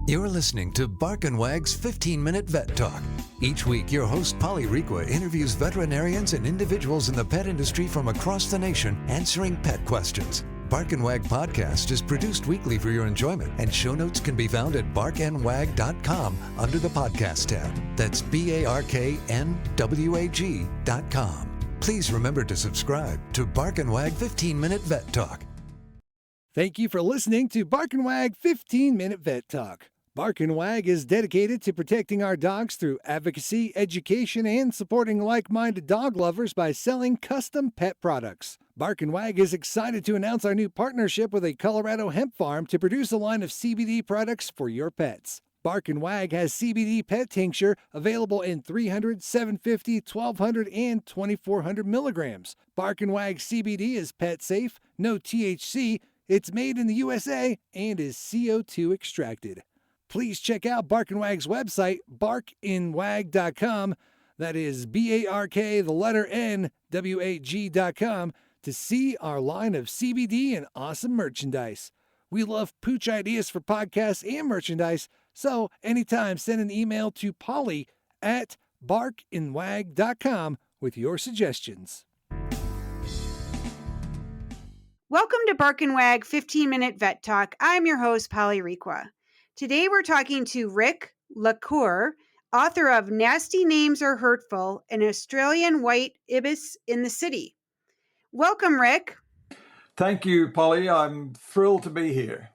You're listening to Bark and Wag's 15-Minute Vet Talk. Each week, your host, Polly Requa, interviews veterinarians and individuals in the pet industry from across the nation answering pet questions. Bark and Wag podcast is produced weekly for your enjoyment, and show notes can be found at barkandwag.com under the podcast tab. That's BARKNWAG.com. Please remember to subscribe to Bark and Wag 15-Minute Vet Talk. Thank you for listening to Bark and Wag 15-Minute Vet Talk. Bark and Wag is dedicated to protecting our dogs through advocacy, education, and supporting like-minded dog lovers by selling custom pet products. Bark and Wag is excited to announce our new partnership with a Colorado hemp farm to produce a line of CBD products for your pets. Bark and Wag has CBD pet tincture available in 300, 750, 1200, and 2400 milligrams. Bark and Wag CBD is pet safe, no THC, it's made in the USA, and is CO2 extracted. Please check out Bark and Wag's website, barkandwag.com. That is B-A-R-K, the letter N, W-A-G.com, to see our line of CBD and awesome merchandise. We love pooch ideas for podcasts and merchandise, so anytime send an email to Polly at barkandwag.com with your suggestions. Welcome to Bark and Wag 15-Minute Vet Talk. I'm your host, Polly Requa. Today we're talking to Rick LeCouteur, author of Nasty Names Are Hurtful, an Australian White Ibis in the City. Welcome, Rick. Thank you, Polly. I'm thrilled to be here.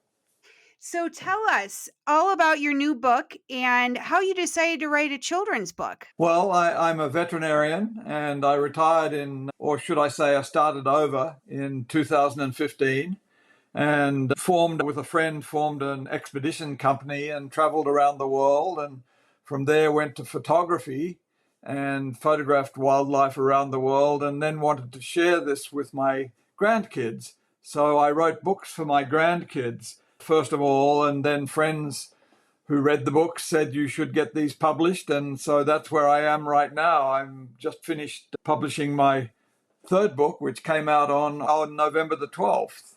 So tell us all about your new book and how you decided to write a children's book. Well, I'm a veterinarian and I retired or should I say I started over in 2015 and formed an expedition company and traveled around the world, and from there went to photography and photographed wildlife around the world, and then wanted to share this with my grandkids. So I wrote books for my grandkids first of all, and then friends who read the books said you should get these published, and so that's where I am right now. I'm just finished publishing my third book, which came out on November the 12th.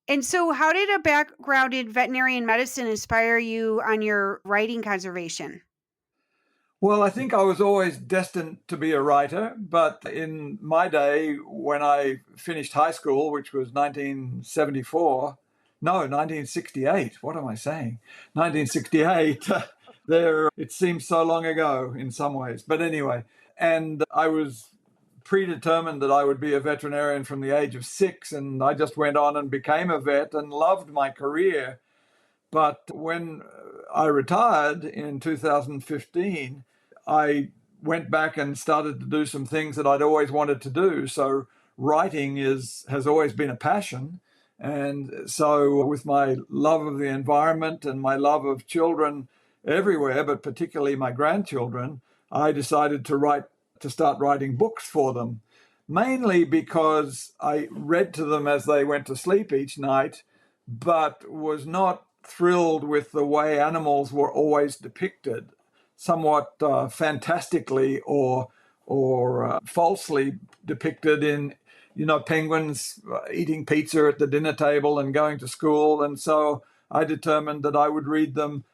And so how did a background in veterinarian medicine inspire you on your writing conservation? Well, I think I was always destined to be a writer, but in my day, when I finished high school, which was 1968. What am I saying? 1968. It seems so long ago in some ways. But anyway, and I was predetermined that I would be a veterinarian from the age of 6, and I just went on and became a vet and loved my career. But when I retired in 2015, I went back and started to do some things that I'd always wanted to do. So writing has always been a passion. And so with my love of the environment and my love of children everywhere, but particularly my grandchildren, I decided to start writing books for them, mainly because I read to them as they went to sleep each night, but was not thrilled with the way animals were always depicted, somewhat fantastically or falsely depicted in penguins eating pizza at the dinner table and going to school. And so I determined that I would read them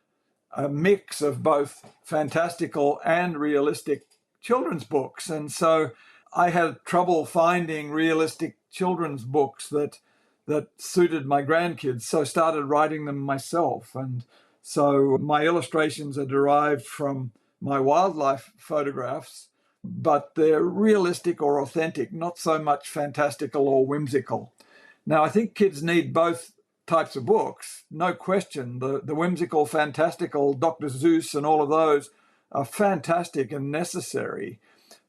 a mix of both fantastical and realistic children's books. And so I had trouble finding realistic children's books that suited my grandkids, so started writing them myself. And so my illustrations are derived from my wildlife photographs, but they're realistic or authentic, not so much fantastical or whimsical. Now, I think kids need both types of books, no question. The whimsical, fantastical, Dr. Seuss and all of those are fantastic and necessary.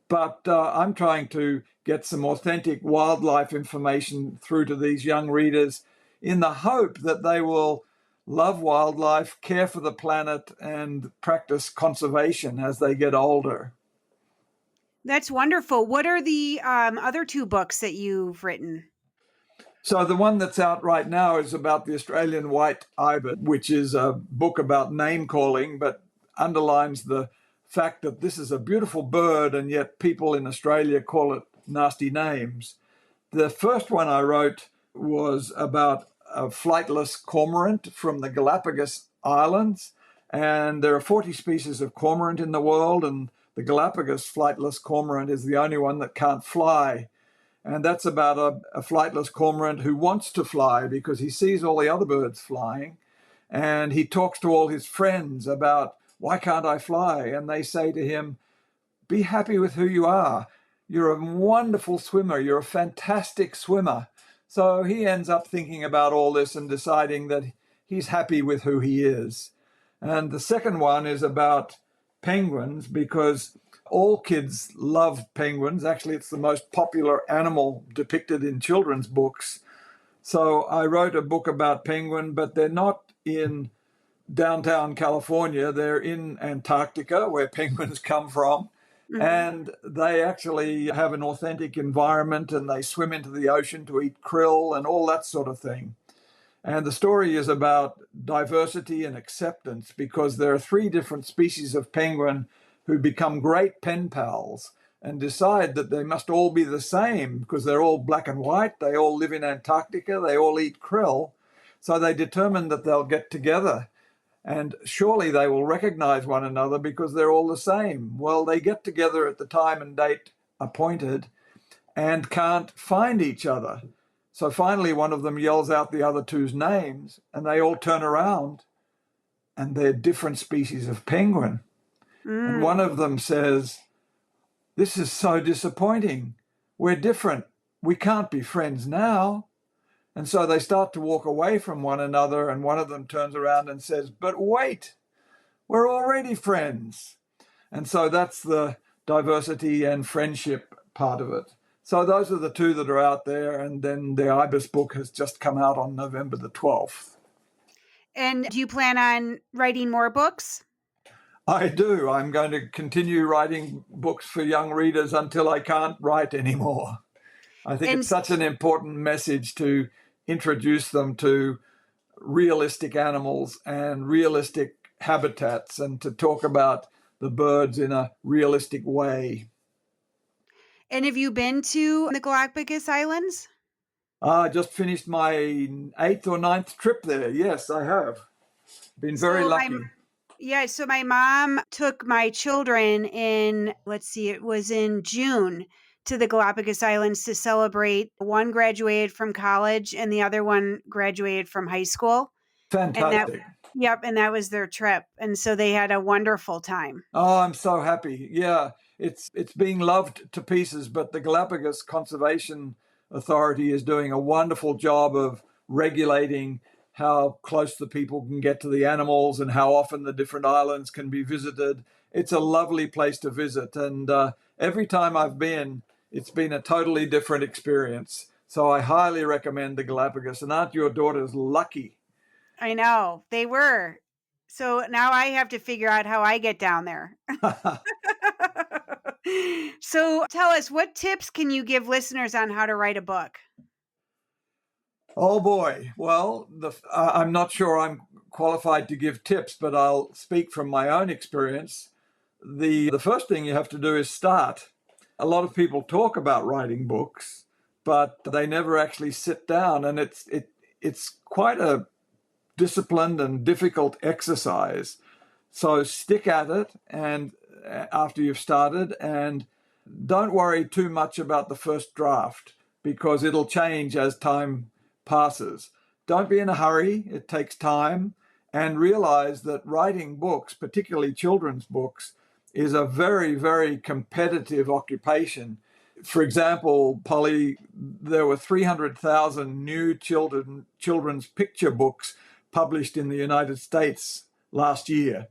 But I'm trying to get some authentic wildlife information through to these young readers in the hope that they will love wildlife, care for the planet, and practice conservation as they get older. That's wonderful. What are the other two books that you've written? So the one that's out right now is about the Australian White Ibis, which is a book about name calling, but underlines the fact that this is a beautiful bird and yet people in Australia call it nasty names. The first one I wrote was about a flightless cormorant from the Galapagos islands, and there are 40 species of cormorant in the world, and the Galapagos flightless cormorant is the only one that can't fly. And that's about a flightless cormorant who wants to fly because he sees all the other birds flying, and he talks to all his friends about, why can't I fly? And they say to him, be happy with who you are. You're a wonderful swimmer. You're a fantastic swimmer. So he ends up thinking about all this and deciding that he's happy with who he is. And the second one is about penguins, because all kids love penguins. Actually, it's the most popular animal depicted in children's books. So I wrote a book about penguin, but they're not in downtown California. They're in Antarctica, where penguins come from. Mm-hmm. And they actually have an authentic environment, and they swim into the ocean to eat krill and all that sort of thing. And the story is about diversity and acceptance, because there are 3 different species of penguin who become great pen pals and decide that they must all be the same because they're all black and white. They all live in Antarctica. They all eat krill. So they determine that they'll get together. And surely they will recognize one another because they're all the same. Well, they get together at the time and date appointed and can't find each other. So finally, one of them yells out the other two's names, and they all turn around, and they're different species of penguin. And one of them says, this is so disappointing. We're different. We can't be friends now. And so they start to walk away from one another, and one of them turns around and says, but wait, we're already friends. And so that's the diversity and friendship part of it. So those are the 2 that are out there, and then the Ibis book has just come out on November the 12th. And do you plan on writing more books? I do. I'm going to continue writing books for young readers until I can't write anymore. I think it's such an important message to introduce them to realistic animals and realistic habitats, and to talk about the birds in a realistic way. And have you been to the Galapagos Islands? I just finished my 8th or 9th trip there. Yes, I have. Been very lucky. So my mom took my children in, it was in June, to the Galapagos Islands to celebrate. One graduated from college and the other one graduated from high school. Fantastic. And that was their trip. And so they had a wonderful time. Oh, I'm so happy. Yeah, it's being loved to pieces, but the Galapagos Conservation Authority is doing a wonderful job of regulating how close the people can get to the animals and how often the different islands can be visited. It's a lovely place to visit. And every time I've been, it's been a totally different experience. So I highly recommend the Galapagos. And aren't your daughters lucky? I know, they were. So now I have to figure out how I get down there. So tell us, what tips can you give listeners on how to write a book? Oh boy. Well, I'm not sure I'm qualified to give tips, but I'll speak from my own experience. The first thing you have to do is start. A lot of people talk about writing books, but they never actually sit down, and it's quite a disciplined and difficult exercise. So stick at it, and after you've started, and don't worry too much about the first draft, because it'll change as time passes. Don't be in a hurry. It takes time. And realize that writing books, particularly children's books, is a very, very competitive occupation. For example, Polly, there were 300,000 new children's picture books published in the United States last year.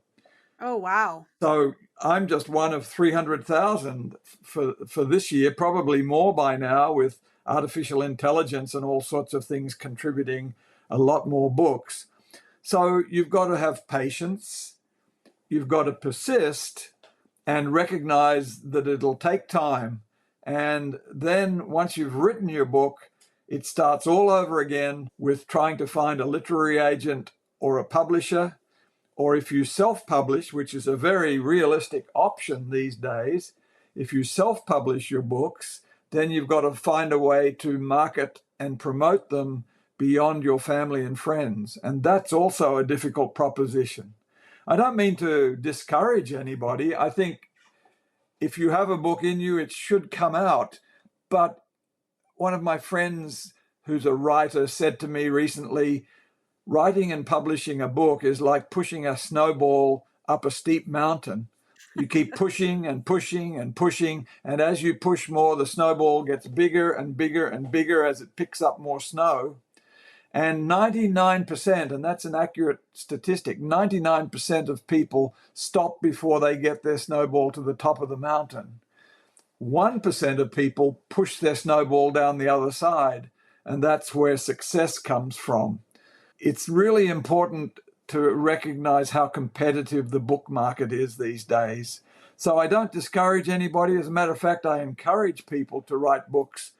Oh, wow. So I'm just one of 300,000 for this year, probably more by now, with artificial intelligence and all sorts of things contributing a lot more books. So you've got to have patience, you've got to persist, and recognize that it'll take time. And then once you've written your book, it starts all over again with trying to find a literary agent or a publisher, or if you self-publish, which is a very realistic option these days, if you self-publish your books, then you've got to find a way to market and promote them beyond your family and friends. And that's also a difficult proposition. I don't mean to discourage anybody. I think if you have a book in you, it should come out. But one of my friends who's a writer said to me recently, writing and publishing a book is like pushing a snowball up a steep mountain. You keep pushing and pushing and pushing, and as you push more, the snowball gets bigger and bigger and bigger as it picks up more snow. And 99%, and that's an accurate statistic, 99% of people stop before they get their snowball to the top of the mountain. 1% of people push their snowball down the other side, and that's where success comes from. It's really important to recognize how competitive the book market is these days. So I don't discourage anybody. As a matter of fact, I encourage people to write books,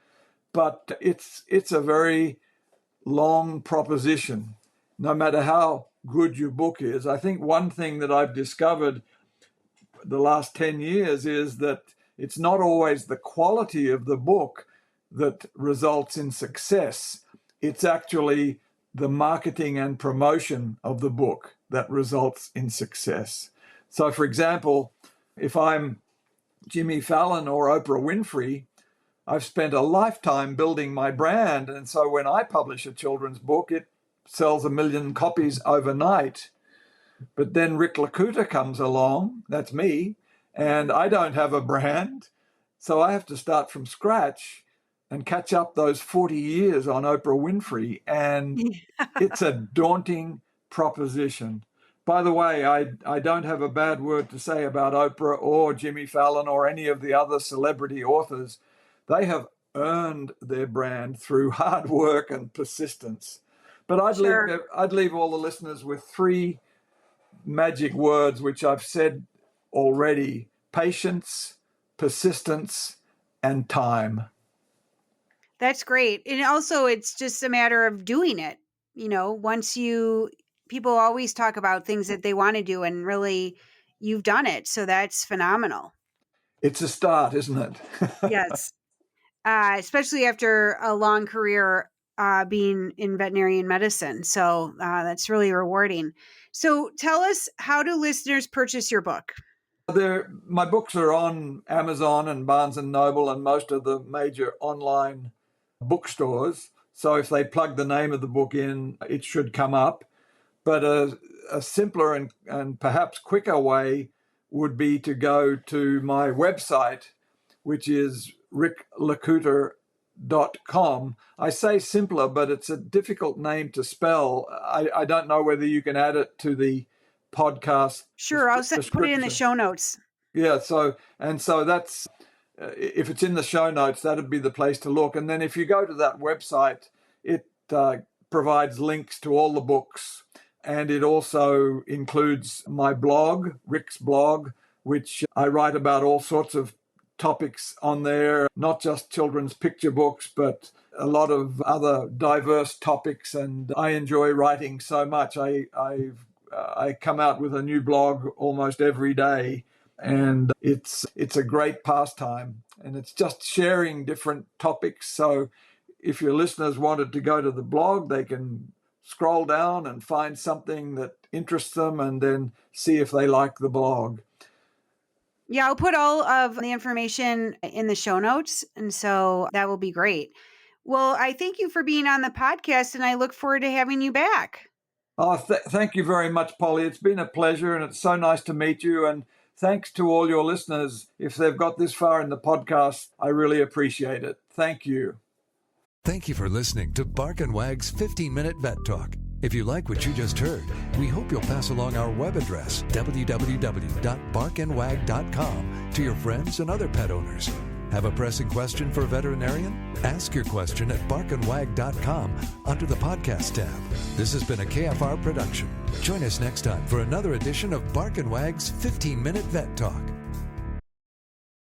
but it's a very long proposition, no matter how good your book is. I think one thing that I've discovered the last 10 years is that it's not always the quality of the book that results in success. It's actually the marketing and promotion of the book that results in success. So, for example, if I'm Jimmy Fallon or Oprah Winfrey, I've spent a lifetime building my brand. And so when I publish a children's book, it sells 1 million copies overnight. But then Rick LeCouteur comes along, that's me, and I don't have a brand. So I have to start from scratch and catch up those 40 years on Oprah Winfrey. And it's a daunting proposition. By the way, I don't have a bad word to say about Oprah or Jimmy Fallon or any of the other celebrity authors. They have earned their brand through hard work and persistence. But I'd leave all the listeners with 3 magic words, which I've said already: patience, persistence, and time. That's great. And also, it's just a matter of doing it. You know, people always talk about things that they want to do, and really you've done it. So that's phenomenal. It's a start, isn't it? Yes. Especially after a long career being in veterinarian medicine. So that's really rewarding. So tell us, how do listeners purchase your book? My books are on Amazon and Barnes & Noble and most of the major online bookstores. So if they plug the name of the book in, it should come up. But a simpler and perhaps quicker way would be to go to my website, which is LeCouteur.com. I say simpler, but it's a difficult name to spell. I don't know whether you can add it to the podcast. Sure, I'll put it in the show notes. Yeah, so that's, if it's in the show notes, that'd be the place to look. And then if you go to that website, it provides links to all the books. And it also includes my blog, Rick's blog, which I write about all sorts of topics on there, not just children's picture books, but a lot of other diverse topics. And I enjoy writing so much. I come out with a new blog almost every day, and it's a great pastime. And it's just sharing different topics. So if your listeners wanted to go to the blog, they can scroll down and find something that interests them and then see if they like the blog. Yeah, I'll put all of the information in the show notes, and so that will be great. Well, I thank you for being on the podcast, and I look forward to having you back. Oh, thank you very much, Polly. It's been a pleasure, and it's so nice to meet you. And thanks to all your listeners. If they've got this far in the podcast, I really appreciate it. Thank you. Thank you for listening to Bark and Wag's 15-Minute Vet Talk. If you like what you just heard, we hope you'll pass along our web address, www.barkandwag.com, to your friends and other pet owners. Have a pressing question for a veterinarian? Ask your question at barkandwag.com under the podcast tab. This has been a KFR production. Join us next time for another edition of Bark and Wag's 15-Minute Vet Talk.